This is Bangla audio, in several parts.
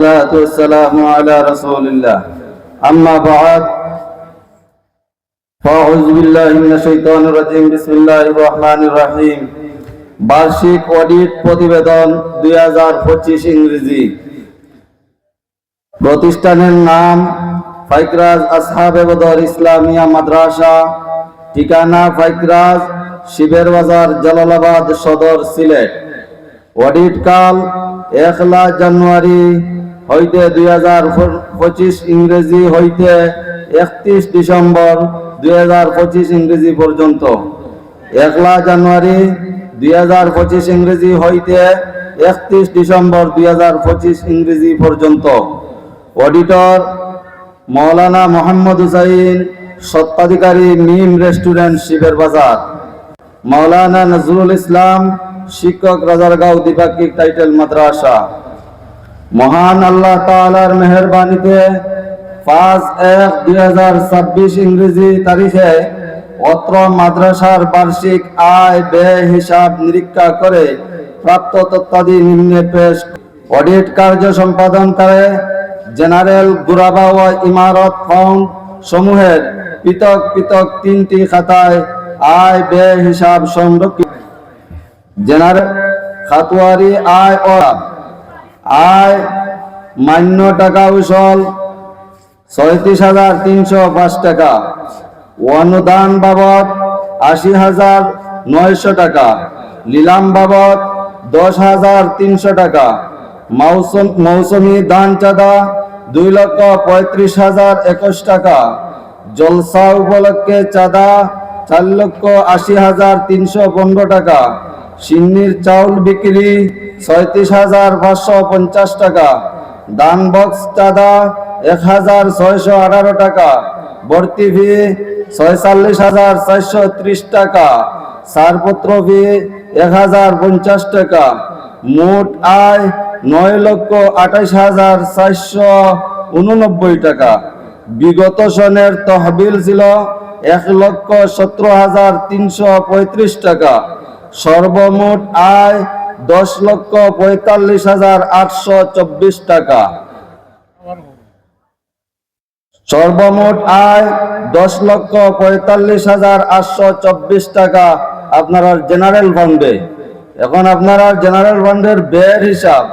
والصلاة والسلام على رسول الله أما بعد فأعوذ بالله من الشيطان الرجيم بسم الله الرحمن الرحيم বার্ষিক অডিট প্রতিবেদন 2025 ইংরেজি। প্রতিষ্ঠানের নাম ফাইকরাজ আসহাবে বদর ইসলামিয়া মাদ্রাসা, ঠিকানা ফাইকরাজ, শিবের বাজার, জালালাবাদ সদর, সিলেট। অডিট কাল 1 জানুয়ারি হইতে 2025 ইংরেজি হইতে 31 ডিসেম্বর 2025 ইংরেজি পর্যন্ত। 1 জানুয়ারি 2025 ইংরেজি হইতে 31 ডিসেম্বর 2025 ইংরেজি পর্যন্ত। অডিটর মাওলানা মোহাম্মদ হুসাইন, স্বত্বাধিকারী মিম রেস্টুরেন্ট, শিবের বাজার। মাওলানা নজরুল ইসলাম, শিক্ষক, রাজারগাঁও দ্বিপাক্ষিক টাইটেল মাদ্রাসা। মহান আল্লাহ তাআলার মেহেরবানিতে 5/1/2026 ইংরেজি তারিখে অত্র মাদ্রাসার বার্ষিক আয় ব্যয় হিসাব নিরীক্ষা করে প্রাপ্ত তথ্যাদি নিম্নে পেশ। অডিট কার্য সম্পাদন করে জেনারেল গুরাবা ও ইমারত ফাউন্ড সমূহের পৃথক পৃথক 3টি খাতায় আয় ব্যয় হিসাব সংরক্ষিত। জেনারেল খাতুয়ারি আয় ও আয় মান্য টাকা উসল 36,305 টাকা, অনুদান বাবদ 80,900 টাকা, লিলাম বাবদ 10,300 টাকা, মৌসুমী দান চাঁদা 2,35,021 টাকা, জলসা উপলক্ষে চাঁদা 4,80,315 টাকা, সিন্নির চাউল বিক্রি 37,550 টাকা, দান বক্স চাঁদা 1,618 টাকা, ভর্তি ফি 46,430 টাকা, ছাড়পত্র ফি 1,050 টাকা। মোট আয় 9,28,489 টাকা। বিগত সনের তহবিল ছিল 1,17,335 টাকা। সর্বমোট আয় 10,45,824 টাকা। সর্বমোট আয় 10,45,824 টাকা আপনারা জেনারেল ফান্ডে। এখন আপনারা জেনারেল ফান্ডের ব্যয়ের হিসাব।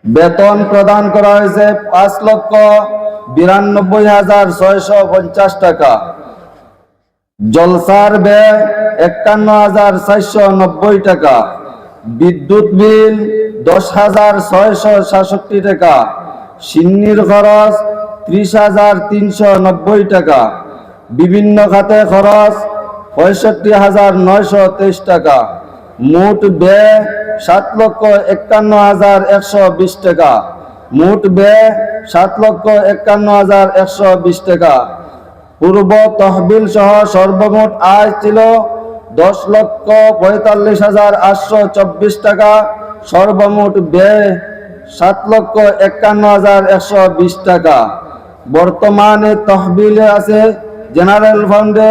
বেতন প্রদান করা হয়েছে 5,92,650 টাকা। জলসার ব্যয় 51,490 টাকা। বিদ্যুৎ বিল 10,667 টাকা। সিন্নির খরচ 30,390 টাকা। বিভিন্ন খাতে খরচ 65,923 টাকা। মোট ব্যয় 7,51,120 টাকা। মোট ব্যয় 7,51,120 টাকা। পূর্ব তহবিল সহ সর্বমোট আয় ছিল 10,45,824 টাকা। সর্বমোট ব্যয় 7,51,120 টাকা। বর্তমানে তহবিলে আছে জেনারেল ফান্ডে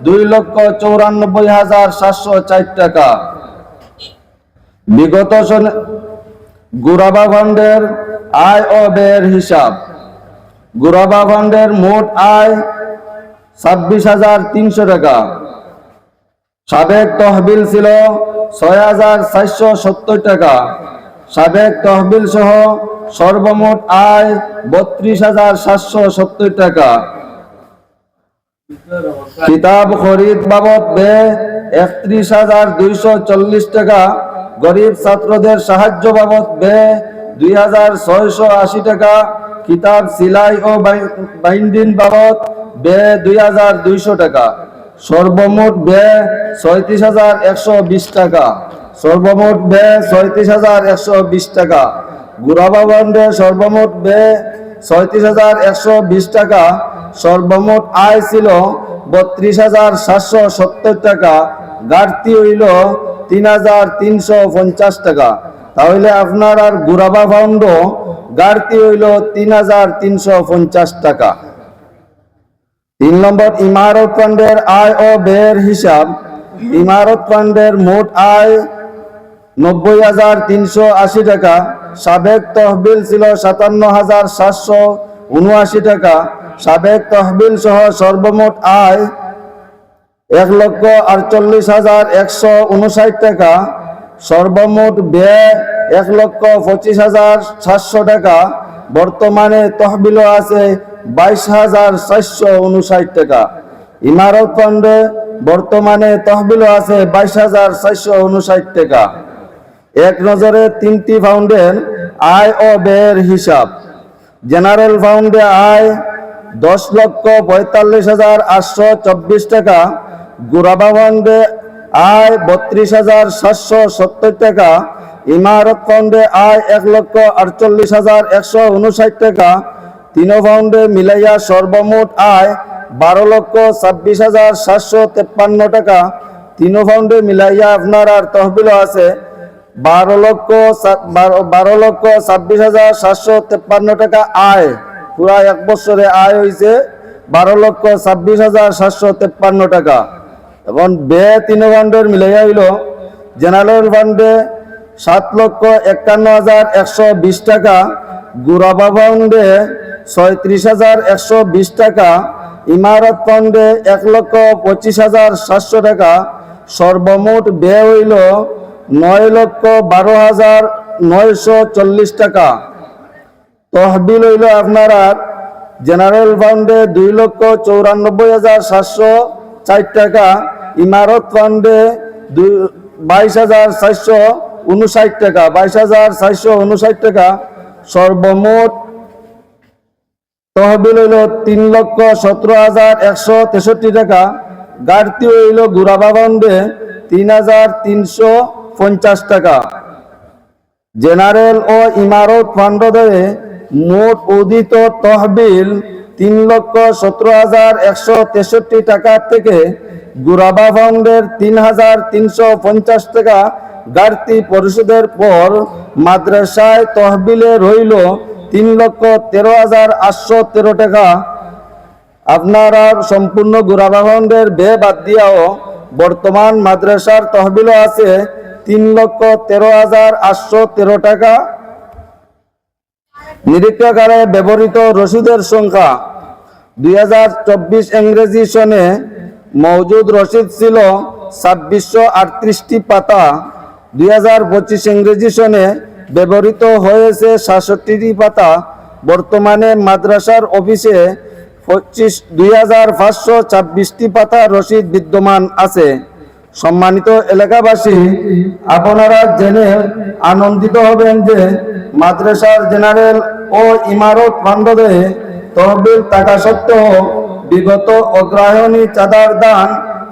2,94,704 টাকা। বিগত গুরাবা ফান্ডের আয় ও ব্যয়ের হিসাব। গুরাবা ফান্ডের মোট আয় 26,300 টাকা। সাবেক তহবিল ছিল 6,470 টাকা। সাবেক তহবিল সহ সর্বমোট আয় 32,770 টাকা। কিতাব খরিদ বাবদ ব্যয় 31,240 টাকা। গরিব ছাত্রদের সাহায্য বাবদ ব্যয় 2,680 টাকা। কিতাব সিলাই ও বাইন্ডিং বাবদ ব্যয় 2,200 টাকা। সর্বমোট ব্যয় 36,120 টাকা। সর্বমোট ব্যয় 36,120 টাকা। গুরাবা ফান্ডে সর্বমোট ব্যয় 36,120 টাকা। সর্বমোট আয় ছিল 32,770 টাকা। ঘাটতি হইল 3,350 টাকা। তাহলে আপনার আর গুরাবা ফান্ডও ঘাটতি হইল 3,350 টাকা। 3 নম্বর ইমারত ফান্ডের আয় ও ব্যয়ের হিসাব। ইমারত ফান্ডের মোট আয় 90,380 টাকা। সাবেক তহবিল ছিল 57,779 টাকা। সাবেক তহবিল সহ সর্বমোট আয় 1,48,159 টাকা। সর্বমোট ব্যয় 1,25,700 টাকা। বর্তমানে তহবিল আছে 22,459 টাকা। ইমারত ফান্ডে বর্তমানে তহবিল আছে 22,459 টাকা। এক নজরে 3টি ফাউন্ডের আয় ও ব্যয়ের হিসাব। জেনারেল ফাউন্ডে আয় 10,45,824 টাকা। গুরাবা ফাউন্ডে আয় 32,770 টাকা। ইমারত ফাউন্ডে আয় 1,48,159 টাকা। তিন ফাউন্ডে মিলাইয়া সর্বমোট আয় 12,26,753 টাকা। তিন ফাউন্ডে মিলাইয়া আপনার আর তহবিল আছে 12,26,753 টাকা আয়। পুরা এক বছরে আয় হয়েছে 12,26,753 টাকা। এখন ব্যয় তিন ফান্ডের মিলাইয়া হইল জেনারেল ফান্ডে 7,51,120 টাকা। গুরাবা ফান্ডে 36,120 টাকা। ইমারত ফান্ডে 1,25,700 টাকা। সর্বমোট ব্যয় হইল 9,12,940 টাকা। তহবিল হইল আপনার জেনারেল ফান্ডে 2,94,704 টাকা। ইমারত ফান্ডে 22,459 টাকা। 22,459 টাকা। সর্বমোট তহবিল হইল 3,17,163 টাকা। ঘাটতি হইল গুরাবা ফান্ডে 3,350 টাকা। জেনারেল ও ইমারত ফান্ড ধরে মোট উদিত তহবিল 3,17,163 টাকা থেকে গুরাবা ফান্ডের 3,350 টাকা ঘাটতি পরিশোধের পর মাদ্রাসায় তহবিলে রইল 3,13,813 টাকা। আপনারা সম্পূর্ণ গুরাবা ফান্ডের ব্যয় বাদ দিয়াও বর্তমান মাদ্রাসার তহবিল আছে 3,13,813 টাকা। নিরীক্ষাগারে ব্যবহৃত রসিদের সংখ্যা 2024 ইংরেজি সনে মওজুদ রসিদ ছিল 2638টি পাতা। 2025 ইংরেজি সনে ব্যবহৃত হয়েছে 66টি পাতা। বর্তমানে মাদ্রাসার অফিসে 2,526টি পাতা রসিদ বিদ্যমান আছে। সম্মানিত এলাকাবাসী, আপনারা জেনে আনন্দিত হবেন যে মাদ্রাসার জেনারেল ও ইমারত ফান্ডে তহবিল থাকা সত্ত্বেও বিগত অগ্রহায়ণী চাঁদার দান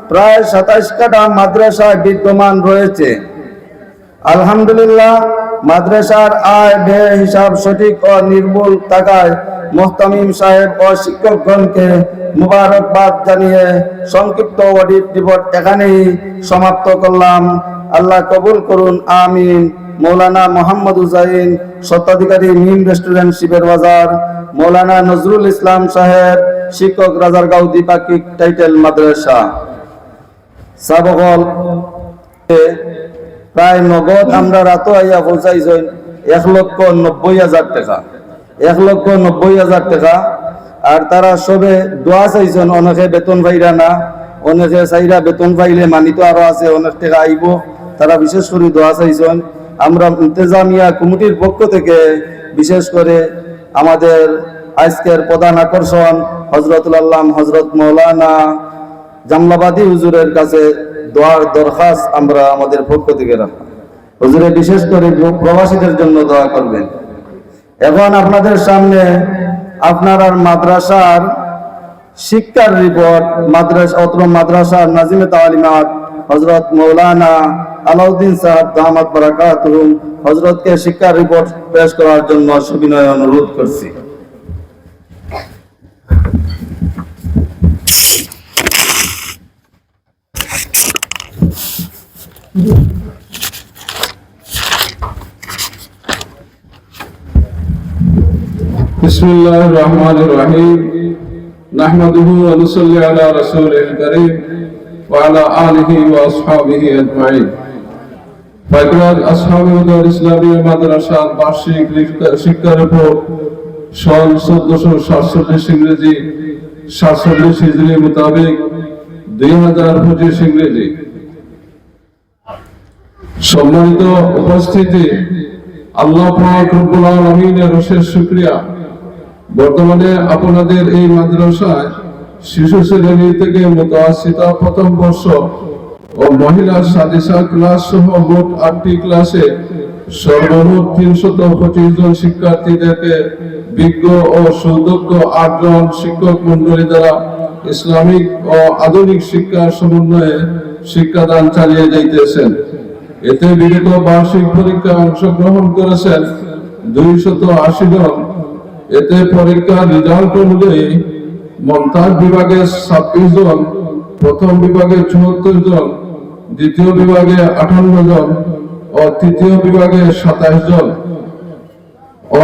প্রায় 27 কাঠা মাদ্রাসায় বিদ্যমান রয়েছে। আলহামদুলিল্লাহ, মাদ্রাসার আয় ব্যয় হিসাব সঠিক ও নির্ভুল থাকায় মোহতামিম সাহেব ও শিক্ষকগণকে মুবারকবাদ জানিয়ে সংক্ষিপ্ত অডিট রিপোর্ট এখানেই সমাপ্ত করলাম। আল্লাহ কবুল করুন, আমিন। মৌলানা মোহাম্মদ হুসাইন, স্বত্বাধিকারী মিম রেস্টুরেন্ট, শিবের বাজার। মৌলানা নজরুল ইসলাম সাহেব, শিক্ষক, রাজারগাঁও দ্বিপাক্ষিক টাইটেল মাদ্রাসা। সাবকল প্রায় নগদ আমরা রাত আইয়া পৌঁছাইছেন 1,90,000 টাকা। 1,90,000 টাকা। আর তারা সবে দোয়া চাইছেন। অনেকে বেতন পাইরা না, অনেকে চাইরা বেতন পাইলে মানিত আরো আছে, অনেক টাকা আইব। তারা বিশেষ করে দোয়া চাইছেন। আমরা ইন্তেজামিয়া কমিটির পক্ষ থেকে বিশেষ করে আমাদের আজকের প্রধান আকর্ষণ হযরতুল আল্লাহ হযরত মৌলানা জামলাবাদী হুজুরের কাছে দোয়ার দরখাস্ত আমরা আমাদের পক্ষ থেকে রাখলাম। হুজুরে বিশেষ করে প্রবাসীদের জন্য দোয়া করবেন। এখন আপনাদের সামনে আপনার মাদ্রাসার শিক্ষার রিপোর্ট, মাদ্রাসার নাজিমে তালিমাত হযরত মৌলানা আলাউদ্দিন সাহেব দামাত বারাকাতুহুম হযরতকে শিক্ষার রিপোর্ট পেশ করার জন্য সবিনয় অনুরোধ করছি। बिस्मिल्लाहिर रहमानिर रहीम नहमदुहु व नुसल्ली अला रसूलिल करीम व अला आलिहि व अस्हाबिहि अजमाइन। পাইকরাজ আসহাবে উদ্দার ইসলামিয়া মাদ্রাসার বার্ষিক শিক্ষা রিপোর্ট সন 1447 ইংরেজি 47 হিজরি মোতাবেক 2025 ইংরেজি। সম্মানিত উপস্থিতি, আল্লাহ পাক রব্বুল আলামিনের অশেষ শুকরিয়া। বর্তমানে আপনাদের এই মাদ্রাসায় শিশু শ্রেণী থেকে মুতাওয়াসিতা প্রথম বর্ষ ও মহিলা সাদিসা ক্লাস সহ মোট 8টি ক্লাসে সর্বমোট 325 জন শিক্ষার্থীদেরকে বিজ্ঞ ও সুদক্ষ 8 জন শিক্ষক মন্ডলী দ্বারা ইসলামিক ও আধুনিক শিক্ষার সমন্বয়ে শিক্ষাদান চালিয়ে যাইতেছেন। এতে বিগত বার্ষিক পরীক্ষায় অংশগ্রহণ করেছেন 280 জন। এতে পরীক্ষার রেজাল্ট অনুযায়ী মমতাজ বিভাগে 26 জন, প্রথম বিভাগে 74 জন, দ্বিতীয় বিভাগে 58 জন ও তৃতীয় বিভাগে 27 জন ও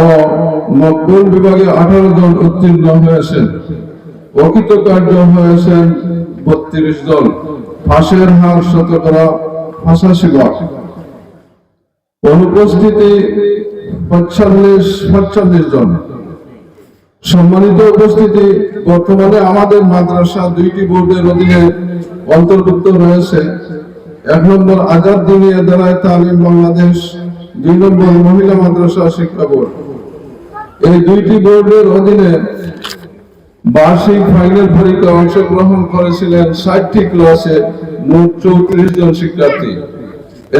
মকবুল বিভাগে 18 জন উত্তীর্ণ হয়েছেন। অকৃতকার্য হয়েছেন 32 জন। পাশের হার 85%। অনুপস্থিতি 45 জন। সম্মানিত উপস্থিতি, বর্তমানে আমাদের মাদ্রাসা 2টি বোর্ডের অধীনে অন্তর্ভুক্ত রয়েছে। 1 নম্বর আজাদ দিনী ইদারায়ে তালিম বাংলাদেশ, 2 নম্বর মহিলা মাদ্রাসা শিক্ষা বোর্ড। এই 2টি বোর্ডের অধীনে বার্ষিক ফাইনাল পরীক্ষায় অংশগ্রহণ করেছিলেন 60টি ক্লাসে মোট 34 জন শিক্ষার্থী।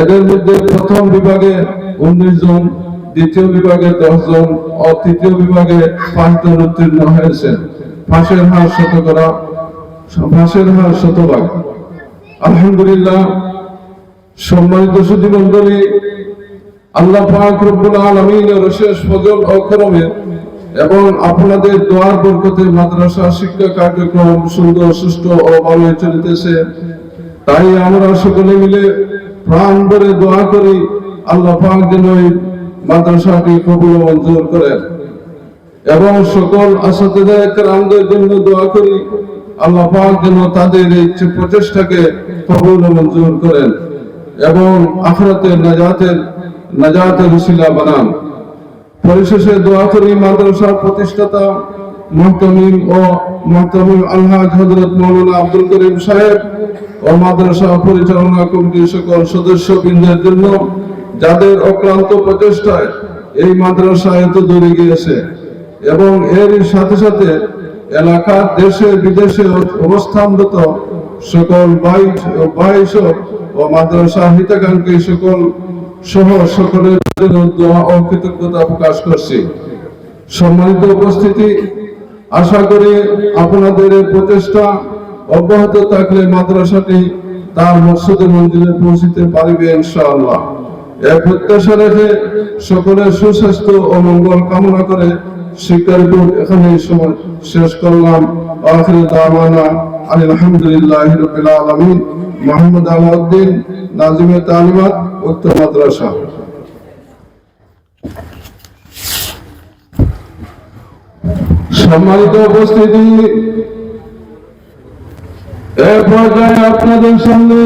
এদের মধ্যে প্রথম বিভাগে 19 জন, দ্বিতীয় বিভাগে 10 জন ও তৃতীয় বিভাগে 5 জন উত্তীর্ণ হয়েছেন। পাশের হার 100%। আলহামদুলিল্লাহ। সম্মানিত সুধী মণ্ডলী, আল্লাহ পাক রব্বুল আলামিনের অশেষ ফজল ও করমে এবং আপনাদের দোয়ার বরকতে মাদ্রাসা শিক্ষা কার্যক্রম সুন্দর, সুষ্ঠু ও ভালো চলিতেছে। তাই আমরা সকলে মিলে প্রাণ ভরে দোয়া করি আল্লাহ পাক যেন এই মাদ্রাসাটি কবুল ও মঞ্জুর করেন এবং সকল আসাতিজা কেরামদের জন্য দোয়া করি আল্লাহ পাক যেন তাদের এই প্রচেষ্টাকে কবুল ও মঞ্জুর করেন এবং আখিরাতের নাজাতের উসিলা বানান। পরিশেষে দোয়া করি মাদ্রাসার প্রতিষ্ঠাতা মুহতামিম আলহাজ হযরত মাওলানা আব্দুল করিম সাহেব ও মাদ্রাসা পরিচালনা কমিটির সকল সদস্যবৃন্দের জন্য, যাদের অক্লান্ত প্রচেষ্টায় এই মাদ্রাসা এত দূরে গিয়েছে এবং এর সাথে সাথে এলাকার দেশে বিদেশে অবস্থানরত সকল বাইশ ও মাদ্রাসা হিতাকাঙ্ক্ষী সকলের দোয়া ও কৃতজ্ঞতা প্রকাশ করছি। সম্মানিত উপস্থিতি, আশা করি আপনাদের এই প্রচেষ্টা অব্যাহত থাকলে মাদ্রাসাটি তার মকসদে মঞ্জিলে পৌঁছতে পারবে ইনশাআল্লাহ। এই প্রত্যাশা রেখে সকলের সুস্বাস্থ্য ও মঙ্গল কামনা করে শিক্ষা রিপোর্ট এখানেই শেষ করলাম। আখিরু দাওয়ানা আলহামদুলিল্লাহি রাব্বিল আলামিন। মোহাম্মদ আলাউদ্দিন, নাজিমে তালিমাত, উত্তর মাদ্রাসা। সম্মানিত উপস্থিতি, এ পর্যায়ে আপনাদের সামনে